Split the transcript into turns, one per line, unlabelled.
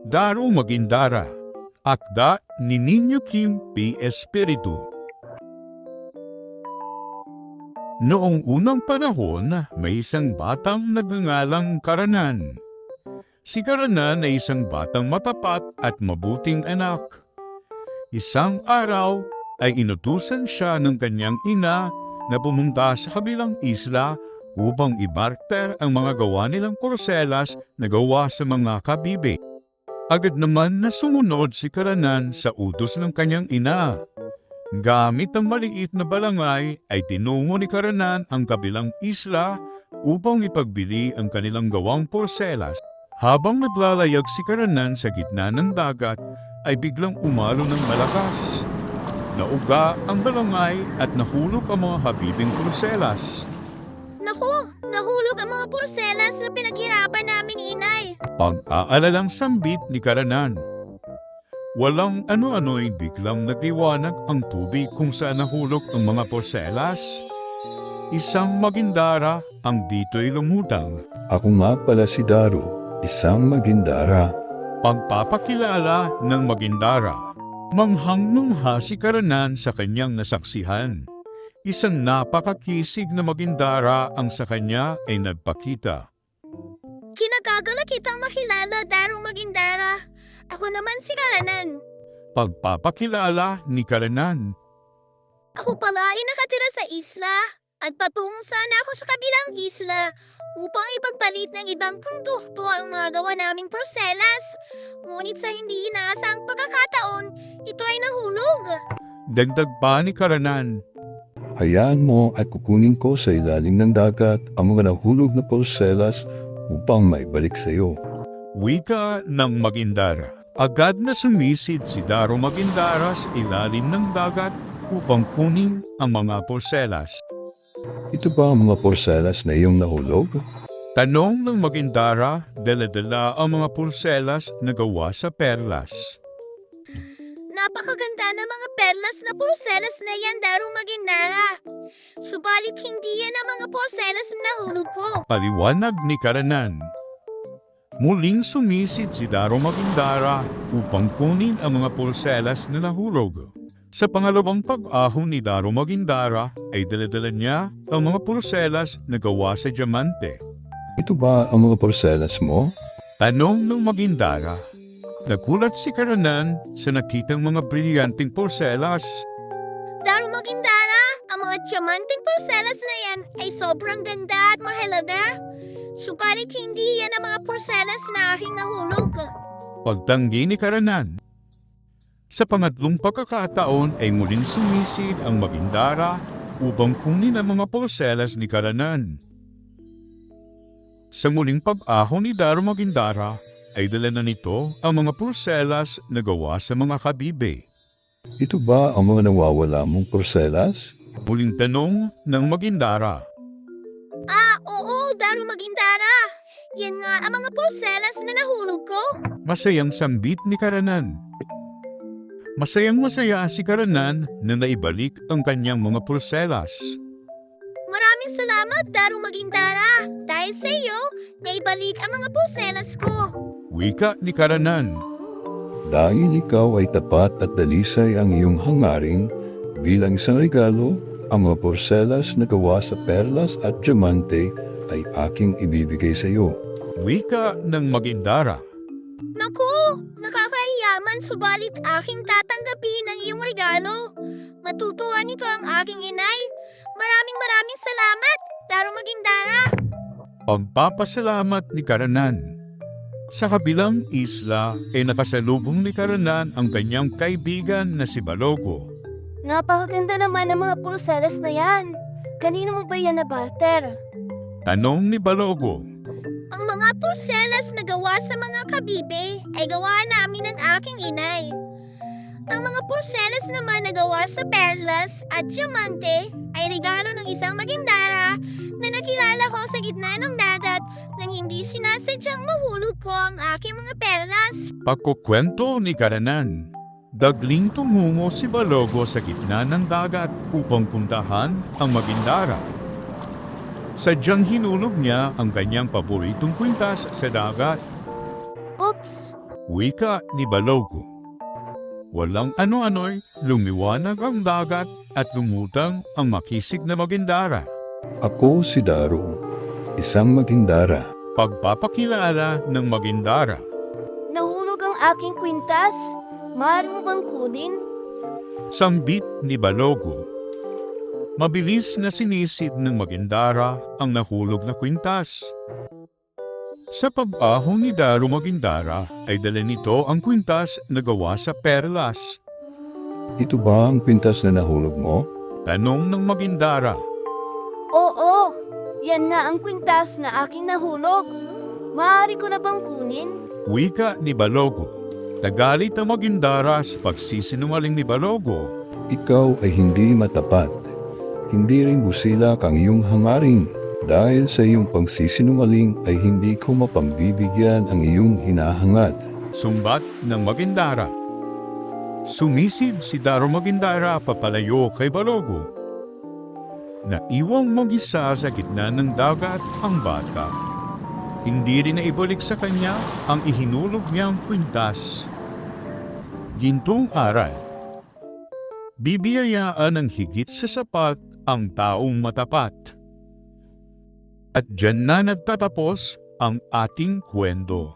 Daro Magindara, akda ni Niño Kim P. Espiritu. Noong unang panahon, may isang batang nagngangalang Karanan. Si Karanan ay isang batang matapat at mabuting anak. Isang araw ay inutusan siya ng kanyang ina na pumunta sa kabilang isla upang ibarter ang mga gawa nilang porselas na gawa sa mga kabibe. Agad naman na sumunod si Karanan sa utos ng kanyang ina. Gamit ang maliit na balangay ay tinungo ni Karanan ang kabilang isla upang ipagbili ang kanilang gawang porselas. Habang naglalayag si Karanan sa gitna ng dagat ay biglang umalo ng malakas. Nauga ang balangay at nahulog ang mga habibing porselas.
Naku! Nahulog ang mga porselas na pinaghirapan naming inay.
Pag-aalalang sambit ni Karanan. Walang ano-ano'y biglang nagliwanag ang tubig kung saan nahulog ang mga porselas. Isang magindara ang dito'y lumutang.
Ako nga pala si Daro, isang magindara.
Pagpapakilala ng magindara. Manghang-mangha si Karanan sa kanyang nasaksihan. Isang napakakisig na magindara ang sa kanya ay nagpakita.
Kinagagala kitang makilala, Darong Magindara. Ako naman si Karanan.
Pagpapakilala ni Karanan.
Ako pala ay nakatira sa isla at patungo sana ako sa kabilang isla upang ipagpalit ng ibang produkto ang mga gawa naming porselas. Ngunit sa hindi inaasang pagkakataon, ito ay nahulog.
Dagdag pa ni Karanan.
Hayaan mo at kukunin ko sa ilalim ng dagat ang mga nahulog na porselas upang maibalik sa iyo.
Wika ng Magindara. Agad na sumisid si Daro Magindara sa ilalim ng dagat upang kunin ang mga porselas.
Ito ba ang mga porselas na iyong nahulog?
Tanong ng Magindara, dala-dala ang mga porselas na gawa sa perlas.
Napakaganda ng mga perlas na porselas na yan, Darong Magindara. Subalit hindi yan ang mga porselas na nahulog ko.
Paliwanag ni Karanan. Muling sumisid si Daro Magindara upang kunin ang mga porselas na nahulog. Sa pangalawang pag-ahon ni Daro Magindara ay dala-dala niya ang mga porselas na gawa sa diamante.
Ito ba ang mga porselas mo?
Tanong ng Magindara. Nagulat si Karanan sa nakitang mga brilyanteng porselas.
Darong Magindara, ang mga diamanteng porselas na yan ay sobrang ganda at mahalaga. Subalit hindi yan ang mga porselas na aking nahulog.
Pagtanggi ni Karanan. Sa pangatlong pagkakataon ay muling sumisid ang Magindara upang kunin ang mga porselas ni Karanan. Sa muling pag-ahon ni Daro Magindara ay dala na nito ang mga porselas na gawa sa mga kabibe.
Ito ba ang mga nawawala mong porselas?
Muling tanong ng Magindara.
Oo, Darong Magindara. Yan nga ang mga porselas na nahulog ko.
Masayang sambit ni Karanan. Masayang-masaya si Karanan na naibalik ang kanyang mga porselas.
Maraming salamat, Darong Magindara. Dahil sa iyo, naibalik ang mga porselas ko.
Wika ni Karanan.
Dahil ikaw ay tapat at dalisay ang iyong hangarin, bilang isang regalo, ang mga porselas na gawa sa perlas at diamante ay aking ibibigay sa iyo.
Wika ng Magindara.
Naku, nakakahiyaman subalit aking tatanggapin ang iyong regalo. Matutuwa nito ang aking inay. Maraming salamat, Darong Magindara.
Pagpapasalamat ni Karanan. Sa kabilang isla ay nakasalubong ni Karanan ang kanyang kaibigan na si Balogo.
Napakaganda naman ng mga porselas na yan. Kanino mo ba yan nabarter?
Tanong ni Balogo.
Ang mga porselas na gawa sa mga kabibe ay gawa namin ng aking inay. Ang mga porselas naman na gawa sa perlas at diamante ay regalo ng isang magindara na nakilala ko sa gitna ng dagat nang hindi sinasadyang mahulog ko ang aking mga perlas.
Pagkukwento ni Karanan. Dagling tumungo si Balogo sa gitna ng dagat upang puntahan ang Magindara. Sadyang hinulog niya ang kanyang paboritong kwintas sa dagat.
Oops!
Wika ni Balogo. Walang ano-ano'y lumiwanag ang dagat at lumutang ang makisig na Magindara.
Ako si Daro, isang Magindara.
Pagpapakilala ng Magindara.
Nahulog ang aking kwintas. Maaari mo bang kunin?
Sambit ni Balogo. Mabilis na sinisid ng Magindara ang nahulog na kwintas. Sa pag-ahon ni Daro Magindara ay dala nito ang kwintas na gawa sa perlas.
Ito ba ang kwintas na nahulog mo?
Tanong ng Magindara.
Oo, yan na ang kwintas na aking nahulog. Maaari ko na bang kunin?
Wika ni Balogo. Tagalit ang Magindara sa pagsisinungaling ni Balogo.
Ikaw ay hindi matapat. Hindi rin busilak ang iyong hangarin. Dahil sa iyong pagsisinungaling ay hindi ko mapambibigyan ang iyong hinahangad.
Sumbat ng Magindara. Sumisid si Daro Magindara papalayo kay Balogo. Naiwang mag-isa sa gitna ng dagat ang bata. Hindi rin naibalik sa kanya ang ihinulog niyang kwintas. Gintong aral. Bibiyayaan ng higit sa sapat ang taong matapat. At diyan na nagtatapos ang ating kwento.